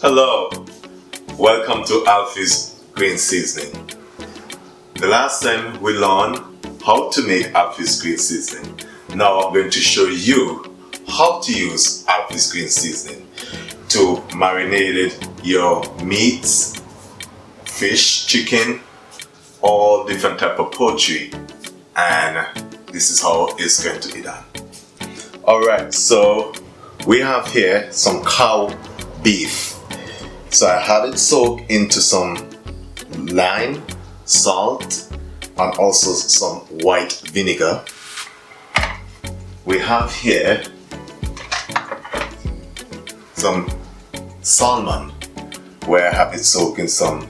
Hello, welcome to Alfie's Green Seasoning. The last time we learned how to make Alfie's Green Seasoning. Now I'm going to show you how to use Alfie's Green Seasoning to marinate your meats, fish, chicken, all different type of poultry, and this is how it's going to be done. Alright, so we have here some cow beef. So I have it soaked into some lime, salt, and also some white vinegar. We have here some salmon, where I have it soaked in some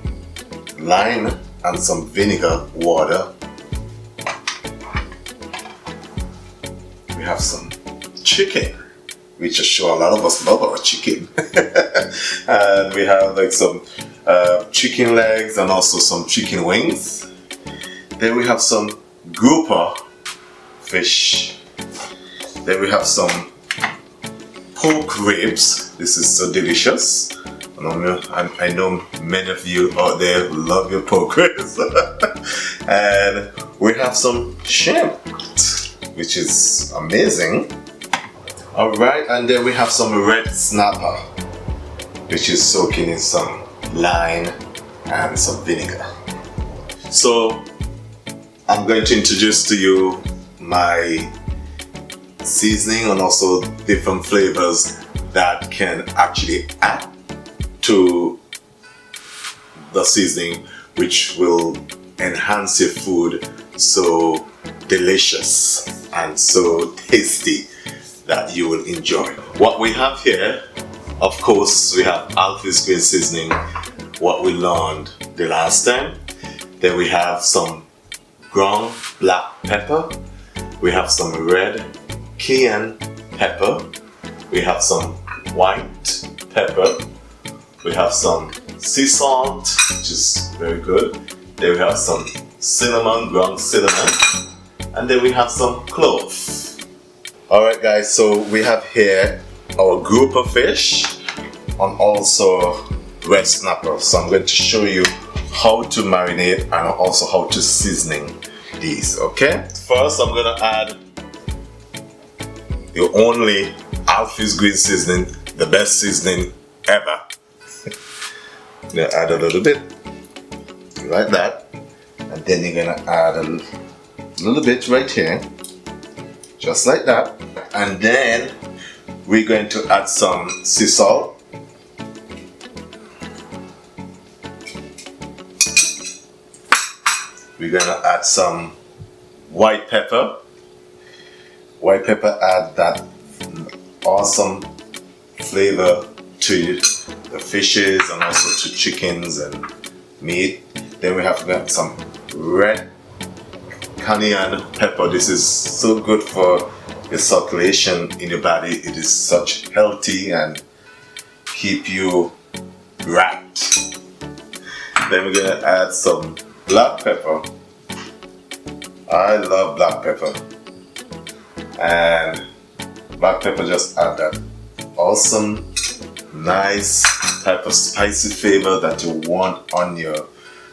lime and some vinegar water. We have some chicken, which I'm sure a lot of us love our chicken. And we have like some chicken legs and also some chicken wings. Then we have some grouper fish. Then we have some pork ribs. This is so delicious. I know many of you out there love your pork ribs. And we have some shrimp, which is amazing. Alright, and then we have some red snapper, which is soaking in some lime and some vinegar. So I'm going to introduce to you my seasoning and also different flavors that can actually add to the seasoning, which will enhance your food so delicious and so tasty that you will enjoy. What we have here, of course, we have Alfie's Green Seasoning, what we learned the last time. Then we have some ground black pepper. We have some red cayenne pepper. We have some white pepper. We have some sea salt, which is very good. Then we have some cinnamon, ground cinnamon. And then we have some cloves. Alright guys, so we have here our grouper fish and also red snapper. So I'm going to show you how to marinate and also how to seasoning these, okay? First I'm going to add the only Alfie's Green Seasoning, the best seasoning ever. I'm going to add a little bit like that, and then you're going to add a little bit right here, just like that. And then we're going to add some sea salt. We're going to add some white pepper. White pepper add that awesome flavor to the fishes and also to chickens and meat. Then we have got some red cayenne pepper. This is so good for the circulation in your body. It is such healthy and keep you wrapped. Then we're gonna add some black pepper. I love black pepper, and black pepper just add that awesome nice type of spicy flavor that you want on your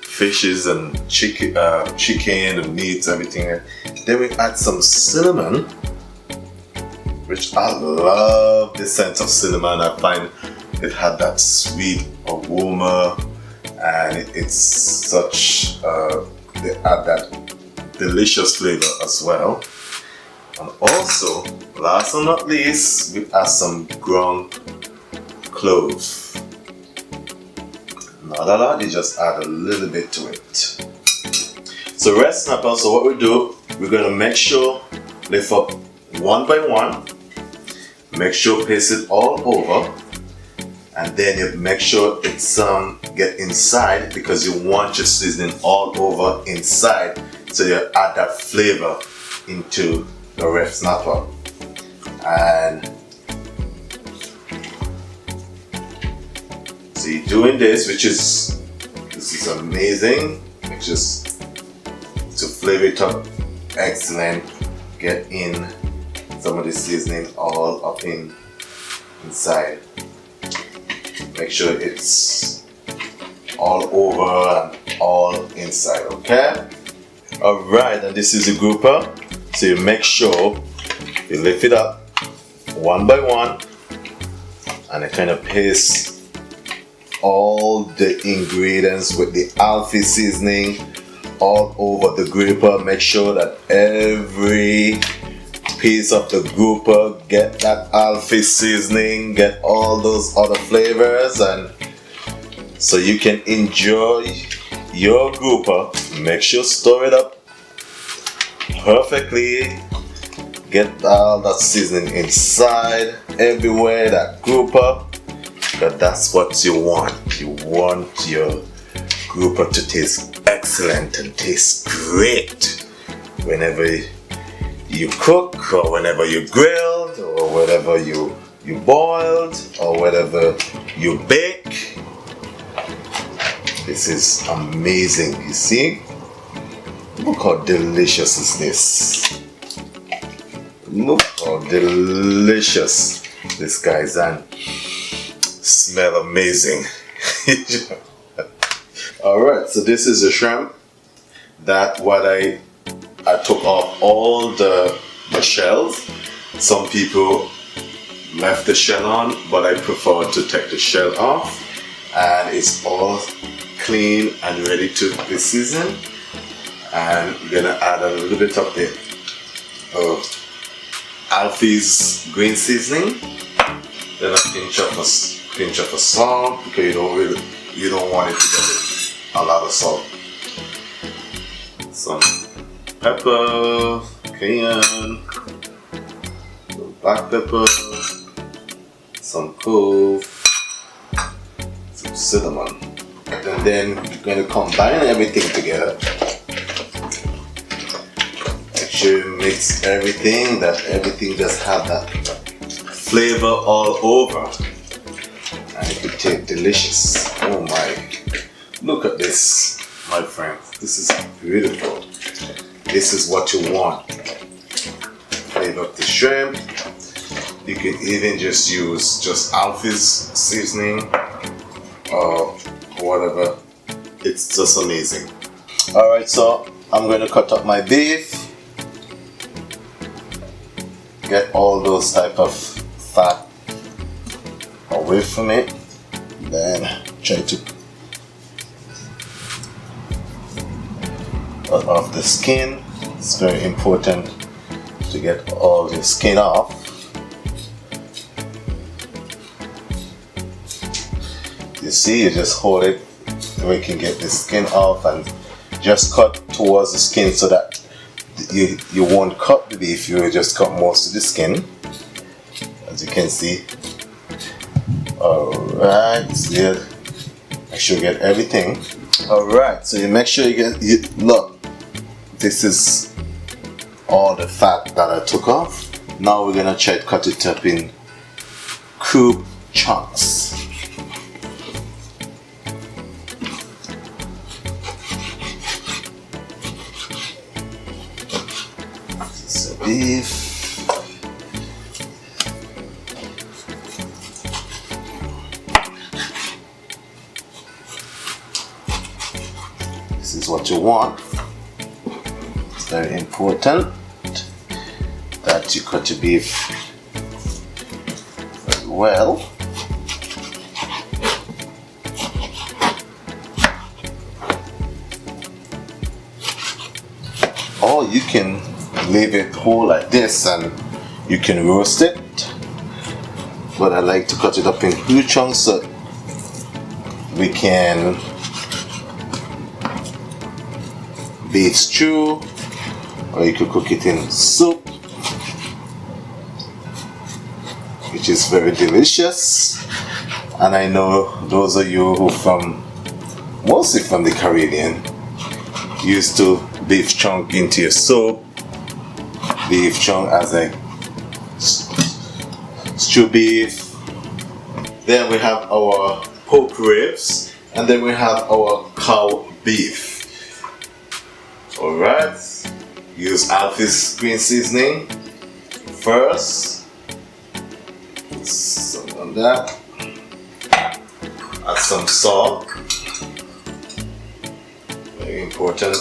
fishes and chicken and meats, everything. Then we add some cinnamon, which I love the scent of cinnamon. I find it had that sweet aroma, and it's such they add that delicious flavor as well. And also, last but not least, we add some ground cloves. Not a lot, you just add a little bit to it. So red snapper, so what we do, we're going to make sure lift up one by one, make sure paste it all over, and then you make sure it's get inside, because you want your seasoning all over inside, so you add that flavor into the red snapper. And so you're doing this, this is amazing. It's just to flavor it up, excellent. Get in some of the seasoning all up inside. Make sure it's all over and all inside, okay? Alright, and this is the grouper. So you make sure you lift it up one by one and I kind of paste all the ingredients with the Alfie seasoning all over the grouper. Make sure that every piece of the grouper get that Alfie seasoning, get all those other flavors, and so you can enjoy your grouper. Make sure store it up perfectly, get all that seasoning inside everywhere, that grouper, because that's what you want. You want your grouper to taste excellent and taste great whenever you cook, or whenever you grilled, or whenever you boiled, or whatever you bake. This is amazing. You see? Look how delicious is this. Look how delicious this guy's, and smell amazing. Alright, so this is the shrimp that what I took off all the shells. Some people left the shell on, but I prefer to take the shell off, and it's all clean and ready to be seasoned. And we're gonna add a little bit of the Alfie's green seasoning, then a pinch of salt, because you don't want it to get a lot of salt. Some pepper, cayenne, some black pepper, some clove, some cinnamon, and then we're going to combine everything together. Make sure you mix everything, that everything just have that flavor all over, and it will taste delicious. Oh my, look at this, my friends. This is beautiful. This is what you want. Flavor of the shrimp. You can even just use just Alfie's seasoning or whatever. It's just amazing. Alright, so I'm going to cut up my beef. Get all those type of fat away from it. Then try to cut off the skin. It's very important to get all the skin off. You see, you just hold it so you can get the skin off, and just cut towards the skin so that you won't cut the beef, you will just cut most of the skin, as you can see. Alright, so make sure you get everything. Alright, so you make sure look, this is all the fat that I took off. Now we're gonna try to cut it up in cube chunks. Beef. This is what you want. It's very important that you cut your beef very well. Or you can leave it whole like this and you can roast it, but I like to cut it up in huge chunks so we can beef stew, or you could cook it in soup, which is very delicious. And I know those of you who mostly from the Caribbean, used to beef chunk into your soup, beef chunk as a stew beef. Then we have our pork ribs, and then we have our cow beef. Alright, use Alfie's green seasoning first. Put some on that. add some salt. Very important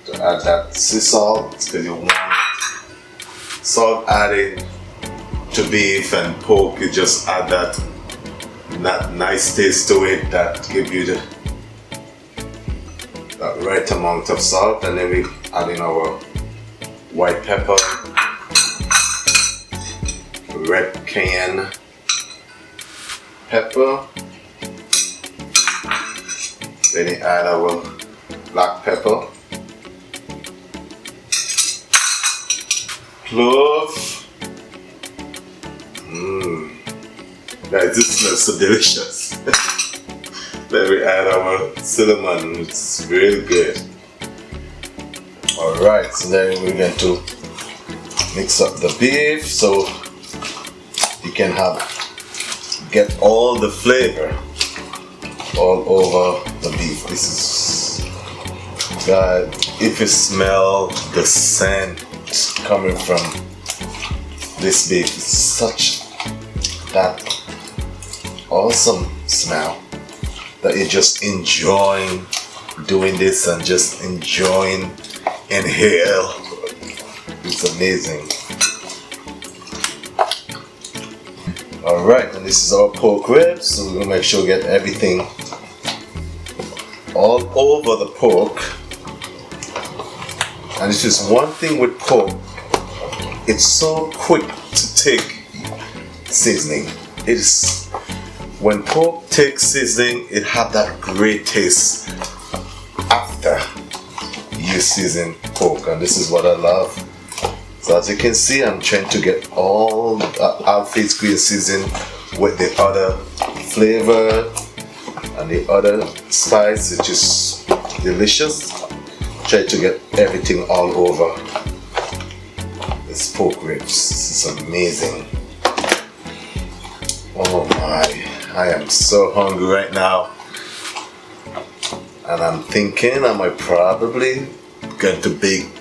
to add that sea salt because you want salt added to beef and pork. You just add that nice taste to it that give you that right amount of salt, and then we add in our white pepper, red cayenne pepper, then we add our black pepper, clove. Guys, this smells so delicious. Then we add our cinnamon, it's really good. Alright, so then we're going to mix up the beef so you can get all the flavor all over the beef. This is, God, if you smell the scent coming from this beef, it's such that awesome smell that you're just enjoying doing this and just enjoying inhale. It's amazing. Alright, and this is our pork ribs, so we're gonna make sure we get everything all over the pork. And it's just one thing with pork, it's so quick to take seasoning. It is, when pork takes seasoning, it have that great taste after you season pork, and this is what I love. So as you can see, I'm trying to get all Alfie's green season with the other flavor and the other spice, which is delicious. Try to get everything all over this pork ribs. This is amazing. Oh my, I am so hungry right now, and I'm thinking I might probably going to bake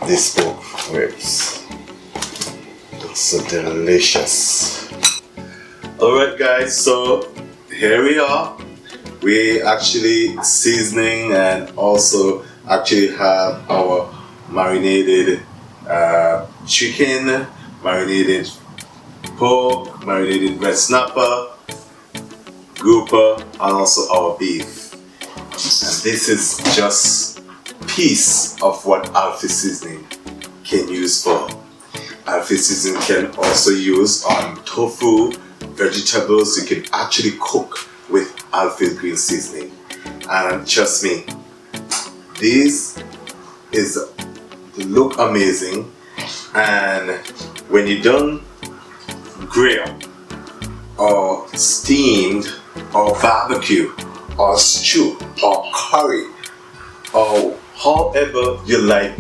this pork ribs. It's so delicious. Alright guys, so here we are. We actually seasoning and also actually have our marinated chicken, marinated pork, marinated red snapper, grouper, and also our beef. And this is just piece of what Alfie seasoning can use for. Alfie seasoning can also use on tofu, vegetables. You can actually cook with Alfie's green seasoning. And trust me, this look amazing, and when you're done grill or steamed or barbecue or stew or curry or however you like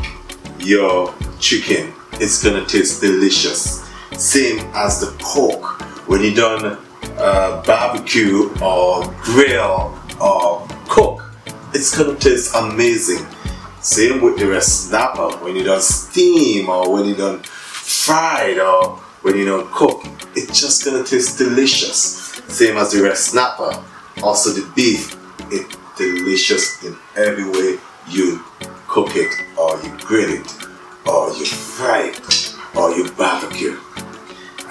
your chicken, it's gonna taste delicious. Same as the pork, when you're done barbecue or grill or cook, it's gonna taste amazing. Same with the red snapper, when you're done steam or when you're done fried or when you don't cook, it's just gonna taste delicious. Same as the red snapper. Also the beef, it's delicious in every way you cook it, or you grill it, or you fry it, or you barbecue.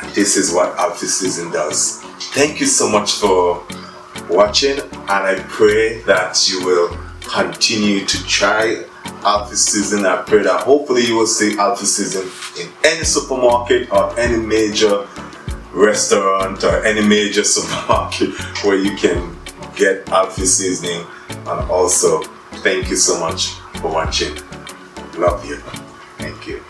And this is what Alfie Season does. Thank you so much for watching, and I pray that you will continue to try Alfie Season. I pray that hopefully you will see Alfie Season in any supermarket or any major restaurant or any major supermarket where you can get Alfie Seasoning. And also, thank you so much for watching. Love you. Thank you.